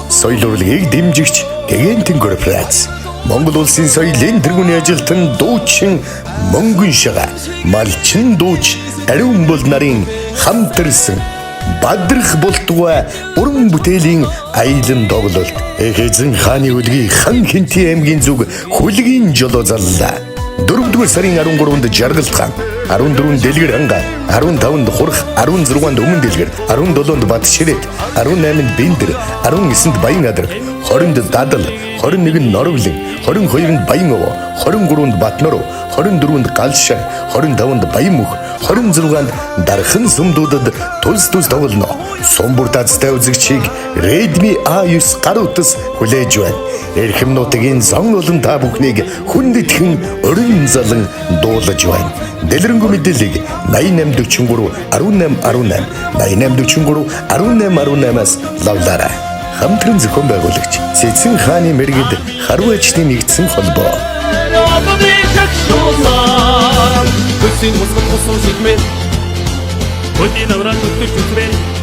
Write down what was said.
Соёл урлагийг дэмжигч Гэгэнтэн корпорац, Монгол улсын соёлын тэргүүний ажилтан дуучин Мөнгөн Шага, малчин дууч Ариун бол нарын хамтарсан бадрах болтугай уран бүтээлийн аялан тоглолт Эхэзэн хааны үлгийн хан хинти аймгийн зүг хүлгийн жолоо заллаа. 4-р сарын 13-нд Жаргалт хаан, 14-нд Дэлгэр ханга, 15-нд Хурх, 16-нд Өмнө Дэлгэр, 17-нд Батширээд, 18-нд Бэндэр, 19-нд Баян Адраг, 20-нд Дадал, 21-нд Норовлин, 22-нд Баян Овоо, 23-нд Батноров, 24-нд Галшаа, 25-нд Баянмүх, 26-нд Дархан сумдуудад тулс тоглоно. Сумбур тацтай үзэгчийг Redmi A9 гар утас хүлээж байна. Эрхэм нутгийн зон олон та бүхнийг хүндэтгэн өрн залан дуулаж байна. Дэлгэрэнгүй мэдээллийг 8843 1818 8843 1818-аас лавлаарай. Хамтран зохион байгуулагч Цэцэн хааны мэргэд харуу ажлын нэгдсэн холбоо. Хөсийн мусгал тусан сэлмээр хөдийн аврал өтөж үзмээр